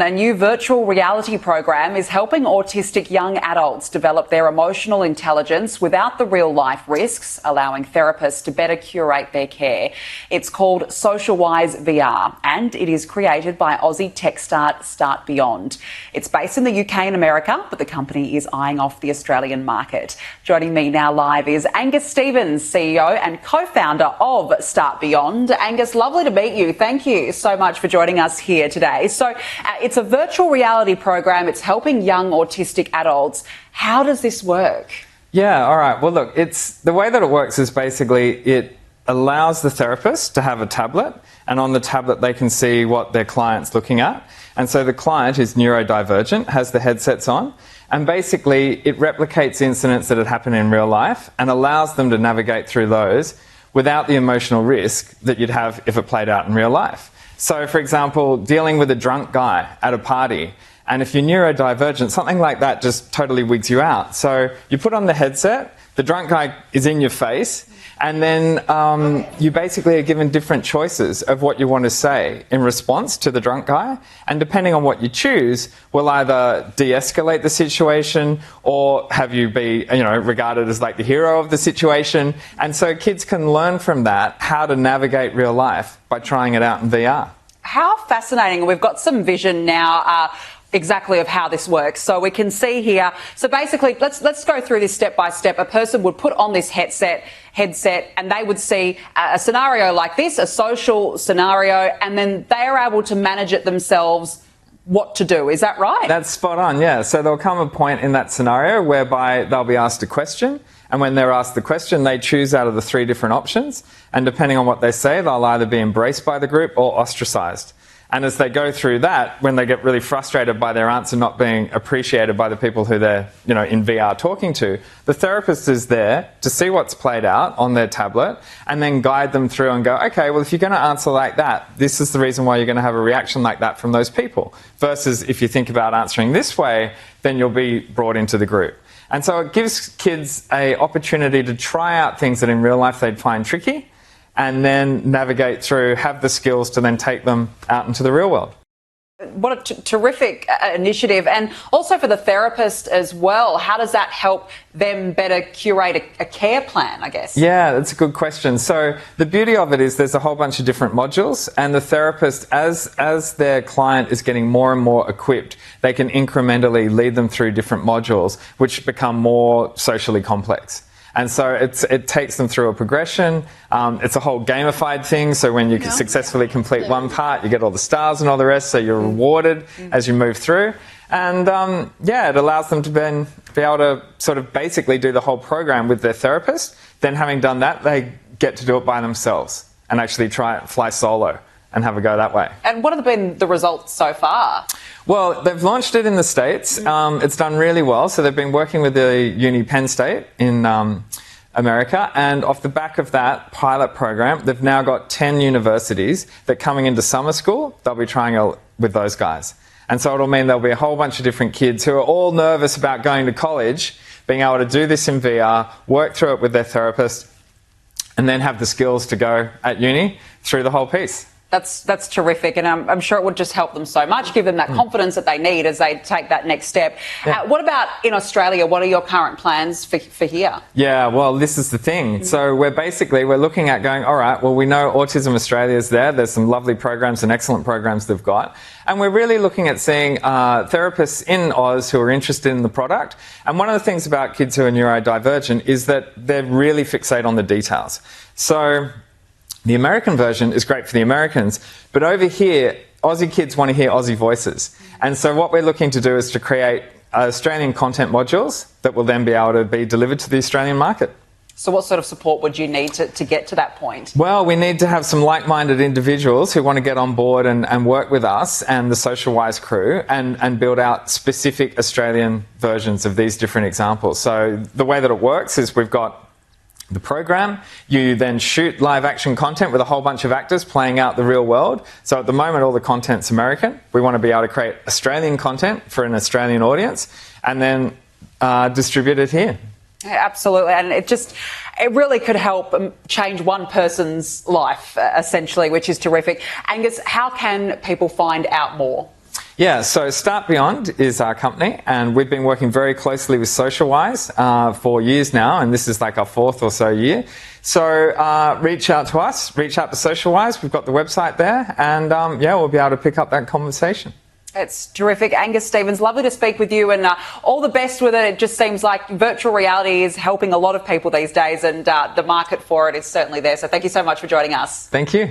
A new virtual reality program is helping autistic young adults develop their emotional intelligence without the real-life risks, allowing therapists to better curate their care. It's called SocialWise VR, and it is created by Aussie tech start Beyond. It's based in the UK and America, but the company is eyeing off the Australian market. Joining me now live is Angus Stevens, CEO and co-founder of Start Beyond. Angus, lovely to meet you. Thank you so much for joining us here today. So, it's a virtual reality program. It's helping young autistic adults. How does this work? Yeah, all right. Well, look, the way that it works is basically it allows the therapist to have a tablet, and on the tablet they can see what their client's looking at. And so the client, who's neurodivergent, has the headsets on, and basically it replicates incidents that had happened in real life and allows them to navigate through those without the emotional risk that you'd have if it played out in real life. So, for example, dealing with a drunk guy at a party, and if you're neurodivergent, something like that just totally wigs you out. So you put on the headset, the drunk guy is in your face, and then you basically are given different choices of what you want to say in response to the drunk guy, and depending on what you choose, will either de-escalate the situation or have you be, regarded as like the hero of the situation. And so kids can learn from that how to navigate real life by trying it out in VR. How fascinating. We've got some vision now exactly of how this works. So we can see here. So basically, let's go through this step by step. A person would put on this headset, and they would see a scenario like this, a social scenario, and then they are able to manage it themselves what to do. Is that right? That's spot on, yeah. So there'll come a point in that scenario whereby they'll be asked a question, and when they're asked the question, they choose out of the 3 different options, and depending on what they say, they'll either be embraced by the group or ostracised. And as they go through that, when they get really frustrated by their answer not being appreciated by the people who they're, in VR talking to, the therapist is there to see what's played out on their tablet and then guide them through and go, okay, well, if you're going to answer like that, this is the reason why you're going to have a reaction like that from those people. Versus if you think about answering this way, then you'll be brought into the group. And so it gives kids an opportunity to try out things that in real life they'd find tricky, and then navigate through, have the skills to then take them out into the real world. What a terrific initiative. And also for the therapist as well, how does that help them better curate a care plan, I guess? Yeah, that's a good question. So the beauty of it is there's a whole bunch of different modules, and the therapist, as their client is getting more and more equipped, they can incrementally lead them through different modules, which become more socially complex. And so it takes them through a progression. It's a whole gamified thing. So when you can successfully complete one part, you get all the stars and all the rest. So you're rewarded as you move through. And it allows them to then be able to sort of basically do the whole program with their therapist. Then having done that, they get to do it by themselves and actually try it, fly solo and have a go that way. And what have been the results so far? Well, they've launched it in the States. It's done really well. So they've been working with the Penn State in America. And off the back of that pilot program, they've now got 10 universities that coming into summer school, they'll be trying it with those guys. And so it'll mean there'll be a whole bunch of different kids who are all nervous about going to college, being able to do this in VR, work through it with their therapist, and then have the skills to go at uni through the whole piece. That's terrific, and I'm sure it would just help them so much, give them that confidence that they need as they take that next step. Yeah. What about in Australia? What are your current plans for here? Yeah, well, this is the thing. So we're looking at going, all right, well, we know Autism Australia is there. There's some lovely programs and excellent programs they've got. And we're really looking at seeing therapists in Oz who are interested in the product. And one of the things about kids who are neurodivergent is that they're really fixated on the details. So the American version is great for the Americans, but over here, Aussie kids want to hear Aussie voices. And so what we're looking to do is to create Australian content modules that will then be able to be delivered to the Australian market. So what sort of support would you need to get to that point? Well, we need to have some like-minded individuals who want to get on board and work with us and the SocialWise crew and build out specific Australian versions of these different examples. So the way that it works is we've got the program, you then shoot live action content with a whole bunch of actors playing out the real world. So at the moment, all the content's American. We want to be able to create Australian content for an Australian audience and then distribute it here. Yeah, absolutely, and it really could help change one person's life, essentially, which is terrific. Angus, how can people find out more? Yeah, so Start Beyond is our company, and we've been working very closely with SocialWise for years now, and this is like our 4th or so year. So reach out to us, reach out to SocialWise. We've got the website there, and yeah, we'll be able to pick up that conversation. It's terrific. Angus Stevens, lovely to speak with you, and all the best with it. It just seems like virtual reality is helping a lot of people these days, and the market for it is certainly there. So thank you so much for joining us. Thank you.